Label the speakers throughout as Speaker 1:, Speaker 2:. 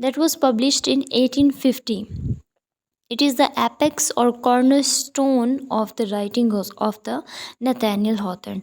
Speaker 1: that was published in 1850. It is the apex or cornerstone of the writings of the Nathaniel Hawthorne.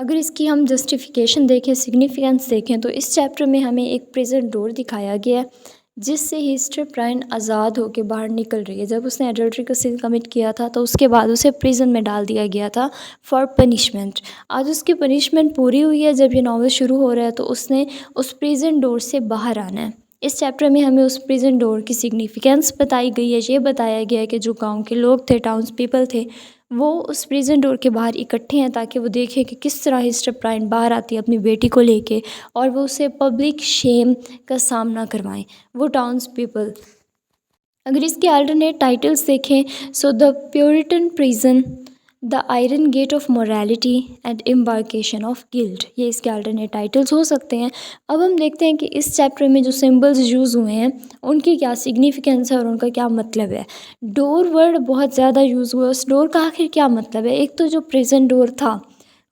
Speaker 1: اگر اس کی ہم justification دیکھیں، significance دیکھیں، تو اس chapter میں ہمیں ایک پریزن ڈور دکھایا گیا ہے جس سے ہسٹر پرائن آزاد ہو کے باہر نکل رہی ہے. جب اس نے ایڈلٹری کا سن کمٹ کیا تھا تو اس کے بعد اسے پریزن میں ڈال دیا گیا تھا فار پنشمنٹ. آج اس کی پنشمنٹ پوری ہوئی ہے. جب یہ ناول شروع ہو رہا ہے تو اس نے اس پریزن ڈور سے باہر آنا ہے. اس چیپٹر میں ہمیں اس پریزن ڈور کی سگنیفیکنس بتائی گئی ہے. یہ بتایا گیا ہے کہ جو گاؤں کے لوگ تھے، ٹاؤنس پیپل تھے، وہ اس پریزن ڈور کے باہر اکٹھے ہیں تاکہ وہ دیکھیں کہ کس طرح ہسٹر پرائن باہر آتی ہے اپنی بیٹی کو لے کے، اور وہ اسے پبلک شیم کا سامنا کروائیں، وہ ٹاؤنس پیپل. اگر اس کے الٹرنیٹ ٹائٹلز دیکھیں، so the Puritan prison, the iron gate of morality and embarkation of guilt, یہ اس کے الٹرنیٹ ٹائٹلز ہو سکتے ہیں. اب ہم دیکھتے ہیں کہ اس چیپٹر میں جو سمبلز یوز ہوئے ہیں ان کی کیا سگنیفیکنس ہے اور ان کا کیا مطلب ہے. ڈور ورڈ بہت زیادہ یوز ہوا ہے. اس ڈور کا آخر کیا مطلب ہے؟ ایک تو جو پریزن ڈور تھا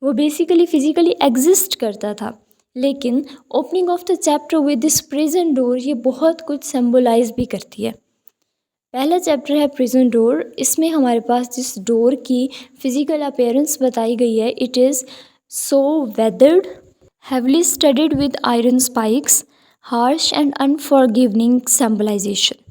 Speaker 1: وہ بیسیکلی فزیکلی ایگزسٹ کرتا تھا، لیکن opening of the chapter with this prison door یہ بہت کچھ سمبلائز بھی کرتی ہے. پہلا چیپٹر ہے پریزن ڈور. اس میں ہمارے پاس جس ڈور کی فزیکل اپیرنس بتائی گئی ہے، it is so weathered, heavily studded with iron spikes, harsh and unforgiving symbolization.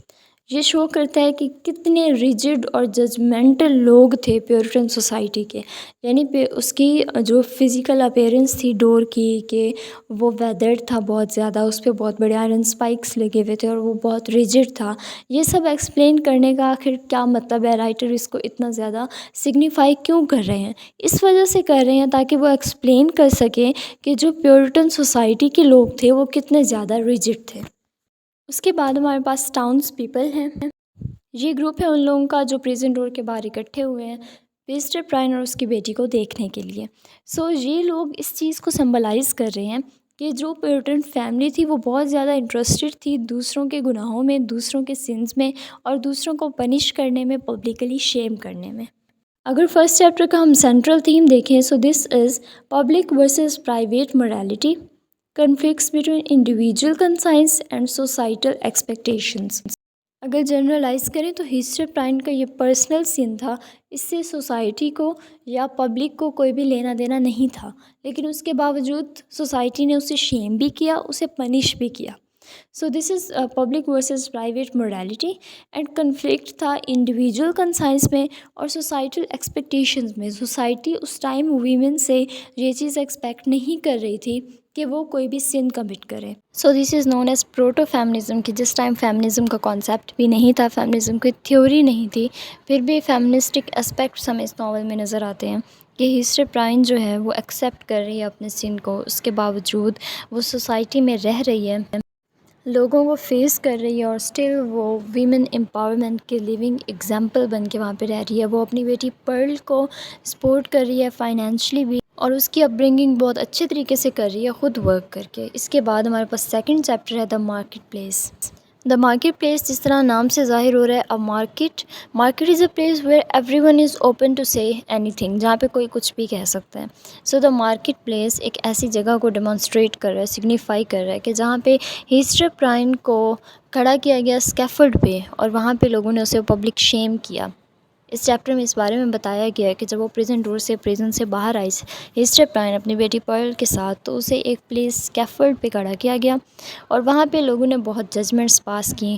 Speaker 1: یہ شو کرتا ہے کہ کتنے ریجڈ اور ججمنٹل لوگ تھے پیورٹن سوسائٹی کے. یعنی اس کی جو فزیکل اپیرنس تھی ڈور کی کہ وہ ویدرڈ تھا بہت زیادہ، اس پہ بہت بڑے آئرن اسپائکس لگے ہوئے تھے اور وہ بہت ریجڈ تھا. یہ سب ایکسپلین کرنے کا آخر کیا مطلب ہے؟ رائٹر اس کو اتنا زیادہ سگنیفائی کیوں کر رہے ہیں؟ اس وجہ سے کر رہے ہیں تاکہ وہ ایکسپلین کر سکیں کہ جو پیورٹن سوسائٹی کے لوگ تھے وہ کتنے زیادہ ریجڈ تھے. اس کے بعد ہمارے پاس ٹاؤنس پیپل ہیں. یہ گروپ ہے ان لوگوں کا جو پریزن ڈور کے باہر اکٹھے ہوئے ہیں ہسٹر پرائن اور اس کی بیٹی کو دیکھنے کے لیے. سو یہ لوگ اس چیز کو سمبلائز کر رہے ہیں کہ جو پیورٹن فیملی تھی وہ بہت زیادہ انٹرسٹڈ تھی دوسروں کے گناہوں میں، دوسروں کے سنز میں، اور دوسروں کو پنش کرنے میں، پبلکلی شیم کرنے میں. اگر فرسٹ چیپٹر کا ہم سینٹرل تھیم دیکھیں، so this is public versus private morality, conflicts between individual conscience and societal expectations. اگر جنرلائز کریں تو ہسٹر پرائن کا یہ پرسنل سین تھا، اس سے سوسائٹی کو یا پبلک کو کوئی بھی لینا دینا نہیں تھا، لیکن اس کے باوجود سوسائٹی نے اسے شیم بھی کیا، اسے پنش بھی کیا. So this is public versus private morality and conflict تھا انڈیویجول کنسائنس میں اور سوسائٹل ایکسپیکٹیشنز میں. سوسائٹی اس ٹائم ویمن سے یہ چیز ایکسپیکٹ نہیں کر رہی تھی کہ وہ کوئی بھی سن کمٹ کرے. سو this is known as proto feminism, کہ جس ٹائم فیمنزم کا کانسیپٹ بھی نہیں تھا، فیمنزم کی تھیوری نہیں تھی، پھر بھی فیمنسٹک اسپیکٹس ہمیں اس ناول میں نظر آتے ہیں کہ ہسٹر پرائن جو ہے وہ ایکسیپٹ کر رہی ہے اپنے سن کو، اس کے باوجود وہ سوسائٹی میں رہ رہی ہے، لوگوں کو فیس کر رہی ہے، اور اسٹل وہ ویمن امپاورمنٹ کے لیونگ ایگزامپل بن کے وہاں پہ رہ رہی ہے. وہ اپنی بیٹی پرل کو سپورٹ کر رہی ہے فائنینشلی بھی، اور اس کی اپ برنگنگ بہت اچھے طریقے سے کر رہی ہے خود ورک کر کے. اس کے بعد ہمارے پاس سیکنڈ چیپٹر ہے the market place. The market place جس طرح نام سے ظاہر ہو رہا ہے، market is a place where everyone is open to say anything, جہاں پہ کوئی کچھ بھی کہہ سکتا ہے. سو دا مارکیٹ پلیس ایک ایسی جگہ کو ڈیمانسٹریٹ کر رہا ہے، سگنیفائی کر رہا ہے کہ جہاں پہ ہسٹر پرائن کو کھڑا کیا گیا اسکیفولڈ پہ، اور وہاں پہ لوگوں نے اسے پبلک شیم کیا. اس چیپٹر میں اس بارے میں بتایا گیا ہے کہ جب وہ پریزن ڈور سے پریزن سے باہر آئی ہسٹر پرائن اپنی بیٹی پرل کے ساتھ، تو اسے ایک پلیس اسکیفولڈ پہ کھڑا کیا گیا، اور وہاں پہ لوگوں نے بہت ججمنٹس پاس کیں.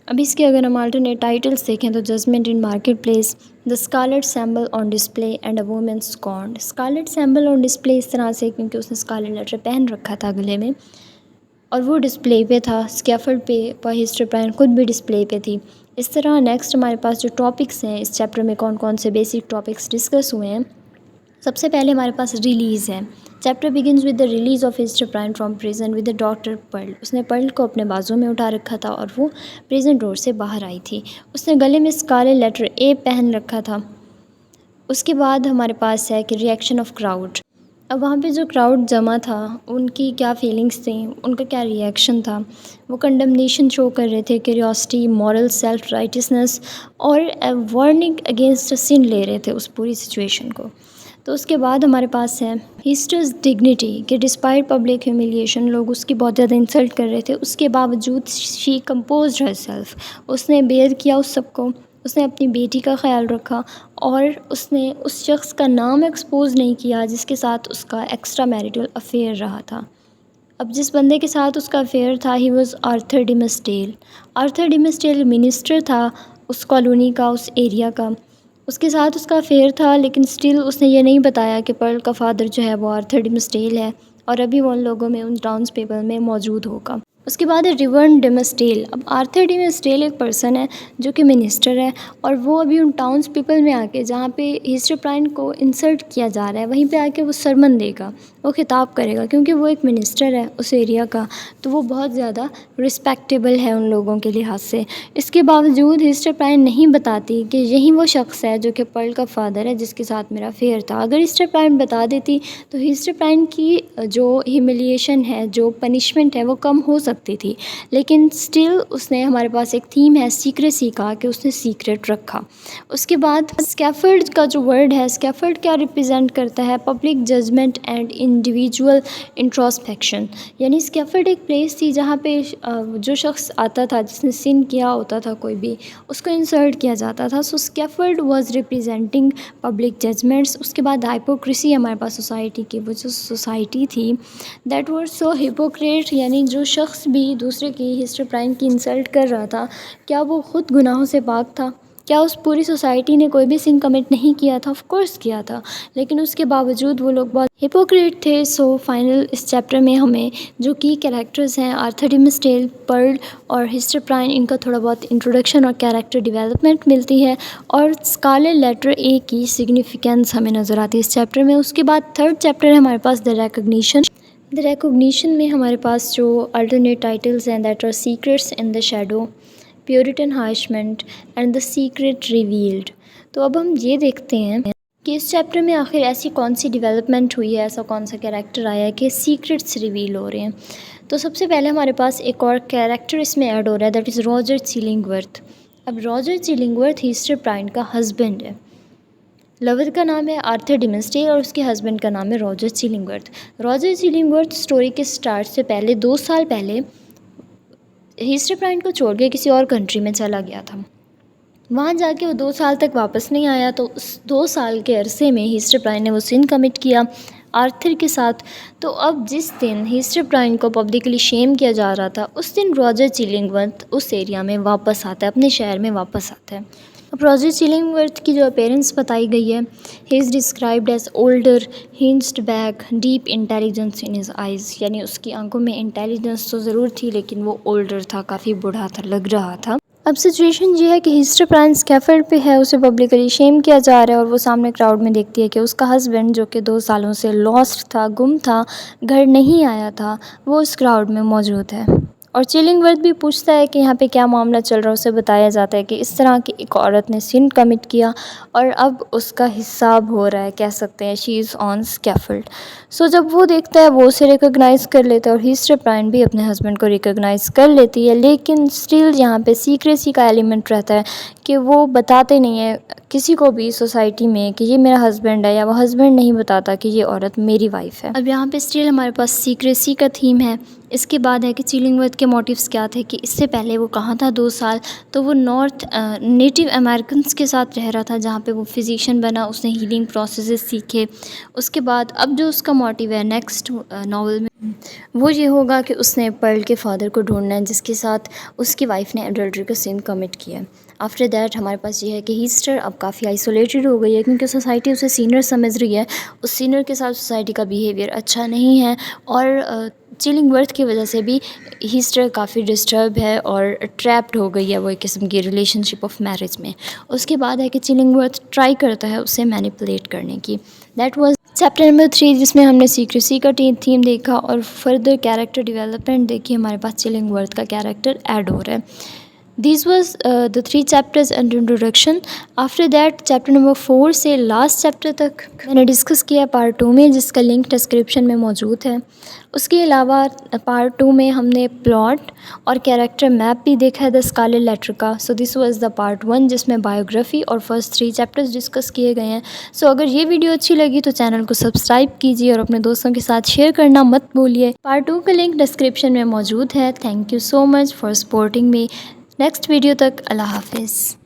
Speaker 1: اب اس کے اگر ہم آلٹرنیٹ ٹائٹلس دیکھیں تو judgment in market place, the scarlet symbol on display and a woman scorned. Scarlet symbol on display اس طرح سے کیونکہ اس نے اسکارلٹ لیٹر پہن رکھا تھا گلے میں، اور وہ ڈسپلے پہ تھا اسکیفولڈ پہ، پر ہسٹر پرائن خود بھی ڈسپلے پہ تھی. اس طرح نیکسٹ ہمارے پاس جو ٹاپکس ہیں اس چیپٹر میں کون کون سے بیسک ٹاپکس ڈسکس ہوئے ہیں. سب سے پہلے ہمارے پاس ریلیز ہے. Chapter begins with the release of Hester Prynne from prison with the daughter Pearl. اس نے پرل کو اپنے بازو میں اٹھا رکھا تھا اور وہ پریزن ڈور سے باہر آئی تھی. اس نے گلے میں اسکارلٹ لیٹر اے پہن رکھا تھا. اس کے بعد ہمارے پاس ہے کہ ریئیکشن آف کراؤڈ. اب وہاں پہ جو کراؤڈ جمع تھا ان کی کیا فیلنگس تھیں، ان کا کیا ریئیکشن تھا. وہ کنڈمنیشن شو کر رہے تھے، کیوریوسٹی، مورل سیلف رائٹسنس، اور وارننگ اگینسٹ سن لے رہے تھے اس پوری سچویشن کو. تو اس کے بعد ہمارے پاس ہے ہسٹرز ڈگنیٹی، کہ ڈسپائٹ پبلک ہیومیلیشن، لوگ اس کی بہت زیادہ انسلٹ کر رہے تھے، اس کے باوجود شی کمپوزڈ ہر سیلف، اس نے بیئر کیا اس سب کو، اس نے اپنی بیٹی کا خیال رکھا اور اس نے اس شخص کا نام ایکسپوز نہیں کیا جس کے ساتھ اس کا ایکسٹرا میریٹل افیئر رہا تھا۔ اب جس بندے کے ساتھ اس کا افیئر تھا he was Arthur Dimmesdale. Arthur Dimmesdale minister تھا اس کالونی کا، اس ایریا کا۔ اس کے ساتھ اس کا افیئر تھا، لیکن سٹل اس نے یہ نہیں بتایا کہ پرل کا فادر جو ہے وہ آرتھر ڈیمسٹیل ہے اور ابھی وہ ان لوگوں میں، ان ٹاؤنس پیپل میں موجود ہوگا۔ اس کے بعد ہے ریورن ڈیمسٹیل۔ اب آرتھر ڈیمسٹیل ایک پرسن ہے جو کہ منسٹر ہے، اور وہ ابھی ان ٹاؤنس پیپل میں آ کے، جہاں پہ ہسٹری پرائن کو انسلٹ کیا جا رہا ہے، وہیں پہ آ کے وہ سرمن دے گا، وہ خطاب کرے گا، کیونکہ وہ ایک منسٹر ہے اس ایریا کا، تو وہ بہت زیادہ رسپیکٹیبل ہے ان لوگوں کے لحاظ سے۔ اس کے باوجود ہسٹری پرائن نہیں بتاتی کہ یہی وہ شخص ہے جو کہ پرل کا فادر ہے جس کے ساتھ میرا افیئر تھا۔ اگر ہسٹری پرائن بتا دیتی تو ہسٹری پرائن کی جو ہیملیشن ہے، جو پنشمنٹ ہے، وہ کم ہو سکتی تھی، لیکن سٹل اس نے، ہمارے پاس ایک تھیم ہے سیکریسی کا، کہ اس نے سیکریٹ رکھا۔ اس کے بعد اسکیفلڈ کا جو ورڈ ہے، اسکیفلڈ کیا ریپرزینٹ کرتا ہے؟ Public judgment and individual introspection, یعنی اسکیفلڈ ایک پلیس تھی جہاں پہ جو شخص آتا تھا، جس نے سن کیا ہوتا تھا کوئی بھی، اس کو انسلٹ کیا جاتا تھا۔ سو اسکیفلڈ واز ریپرزینٹنگ پبلک ججمنٹس۔ اس کے بعد ہائپوکریسی ہمارے پاس سوسائٹی کی، وہ جو سوسائٹی تھی دیٹ واز سو ہپوکریٹ، یعنی جو شخص بھی دوسرے کی، ہسٹری پرائن کی انسلٹ کر رہا تھا، کیا وہ خود گناہوں سے پاک تھا؟ کیا اس پوری سوسائٹی نے کوئی بھی سن کمٹ نہیں کیا تھا؟ آف کورس کیا تھا، لیکن اس کے باوجود وہ لوگ بہت ہپوکریٹ تھے۔ سو فائنل اس چیپٹر میں ہمیں جو کی کیریکٹرز ہیں، آرتھر ڈیمسٹیل، پرل اور ہسٹری پرائن، ان کا تھوڑا بہت انٹروڈکشن اور کیریکٹر ڈیولپمنٹ ملتی ہے، اور اسکارلیٹ لیٹر اے کی سگنیفیکینس ہمیں نظر آتی ہے اس چیپٹر میں۔ اس کے بعد تھرڈ چیپٹر ہے ہمارے پاس دی ریکگنیشن۔ دی ریکگنیشن میں ہمارے پاس جو الٹرنیٹ ٹائٹلز ہیں، that are secrets in the shadow, Puritan harshment and the secret revealed. تو اب ہم یہ دیکھتے ہیں کہ اس چیپٹر میں آخر ایسی کون سی ڈیولپمنٹ ہوئی ہے، ایسا کون سا کیریکٹر آیا ہے کہ سیکریٹس ریویل ہو رہے ہیں۔ تو سب سے پہلے ہمارے پاس ایک اور کیریکٹر اس میں ایڈ ہو رہا ہے، دیٹ از راجر چیلنگورتھ۔ اب راجر چیلنگورتھ ہسٹری پرائن کا ہسبینڈ ہے۔ لور کا نام ہے آرتھر ڈیمسٹیل اور اس کے ہسبینڈ کا نام ہے راجر چیلنگورتھ۔ راجر چیلنگورتھ اسٹوری کے سٹارٹ سے پہلے 2 سال پہلے ہسٹری پرائن کو چھوڑ کے کسی اور کنٹری میں چلا گیا تھا۔ وہاں جا کے وہ 2 سال تک واپس نہیں آیا، تو اس 2 سال کے عرصے میں ہسٹری پرائن نے وہ سن کمٹ کیا آرتھر کے ساتھ۔ تو اب جس دن ہسٹری پرائن کو پبلکلی شیم کیا جا رہا تھا، اس دن راجر چیلنگورتھ اس ایریا میں واپس آتا ہے، اپنے شہر میں واپس آتا ہے۔ اب راجر چیلنگورتھ کی جو اپیرنس بتائی گئی ہے، he is described as older, hunched back, deep intelligence in his eyes, یعنی اس کی آنکھوں میں انٹیلیجنس تو ضرور تھی، لیکن وہ اولڈر تھا، کافی بوڑھا تھا، لگ رہا تھا۔ اب سچویشن یہ ہے کہ ہسٹری پرائن اسکیفلڈ پہ ہے، اسے پبلکلی شیم کیا جا رہا ہے، اور وہ سامنے کراؤڈ میں دیکھتی ہے کہ اس کا ہسبینڈ جو کہ 2 سالوں سے لاسٹ تھا، گم تھا، گھر نہیں آیا تھا، وہ اس کراؤڈ میں موجود ہے۔ اور چیلنگورتھ بھی پوچھتا ہے کہ یہاں پہ کیا معاملہ چل رہا ہے۔ اسے بتایا جاتا ہے کہ اس طرح کی ایک عورت نے سن کمٹ کیا اور اب اس کا حساب ہو رہا ہے، کہہ سکتے ہیں شی از آن اسکیفلڈ۔ سو جب وہ دیکھتا ہے، وہ اسے ریکگنائز کر لیتا ہے، اور ہسٹری پرائن بھی اپنے ہسبینڈ کو ریکگنائز کر لیتی ہے، لیکن اسٹل یہاں پہ سیکریسی کا ایلیمنٹ رہتا ہے کہ وہ بتاتے نہیں ہیں کسی کو بھی سوسائٹی میں کہ یہ میرا ہسبینڈ ہے، یا وہ ہسبینڈ نہیں بتاتا کہ یہ عورت میری وائف ہے۔ اب یہاں پہ اسٹل ہمارے پاس سیکریسی کا تھیم ہے۔ اس کے بعد ہے کہ چیلنگورتھ کے موٹیوز کیا تھے، کہ اس سے پہلے وہ کہاں تھا 2 سال، تو وہ نارتھ نیٹو امریکنس کے ساتھ رہ رہا تھا، جہاں پہ وہ فزیشین بنا، اس نے ہیلنگ پروسیسز سیکھے۔ اس کے بعد اب جو اس کا موٹیو ہے نیکسٹ ناول میں، وہ یہ ہوگا کہ اس نے پرل کے فادر کو ڈھونڈنا ہے، جس کے ساتھ اس کی وائف نے ایڈلٹری کا سن کمٹ کیا ہے۔ آفٹر دیٹ ہمارے پاس یہ ہے کہ ہسٹر اب کافی آئسولیٹڈ ہو گئی ہے، کیونکہ سوسائٹی اسے سینئر سمجھ رہی ہے، اس سینئر کے ساتھ سوسائٹی کا بیہیویئر اچھا نہیں ہے، اور چیلنگورتھ کی وجہ سے بھی ہسٹر کافی ڈسٹرب ہے اور ٹریپڈ ہو گئی ہے وہ ایک قسم کی ریلیشن شپ آف میرج میں۔ اس کے بعد ہے کہ چیلنگورتھ ٹرائی کرتا ہے اسے مینیپولیٹ کرنے کی۔ دیٹ واز چیپٹر نمبر 3، جس میں ہم نے سیکریسی کا تھیم دیکھا اور فردر کیریکٹر ڈیولپمنٹ دیکھی۔ ہمارے پاس چیلنگورتھ کا کیریکٹر ایڈ ہو رہا ہے۔ These was the 3 chapters and introduction. After that chapter number 4 سے لاسٹ چیپٹر تک میں نے ڈسکس کیا پارٹ 2 میں، جس کا لنک ڈسکرپشن میں موجود ہے۔ اس کے علاوہ پارٹ 2 میں ہم نے پلاٹ اور کیریکٹر میپ بھی دیکھا ہے دا اسکارلیٹ لیٹر کا۔ سو دس واز دا پارٹ 1، جس میں بایوگرافی اور فرسٹ 3 چیپٹرز ڈسکس کیے گئے ہیں۔ سو اگر یہ ویڈیو اچھی لگی تو چینل کو سبسکرائب کیجیے اور اپنے دوستوں کے ساتھ شیئر کرنا مت بھولیے۔ پارٹ 2 کا لنک ڈسکرپشن میں موجود ہے۔ Thank you so much for supporting me. Next video تک اللہ حافظ۔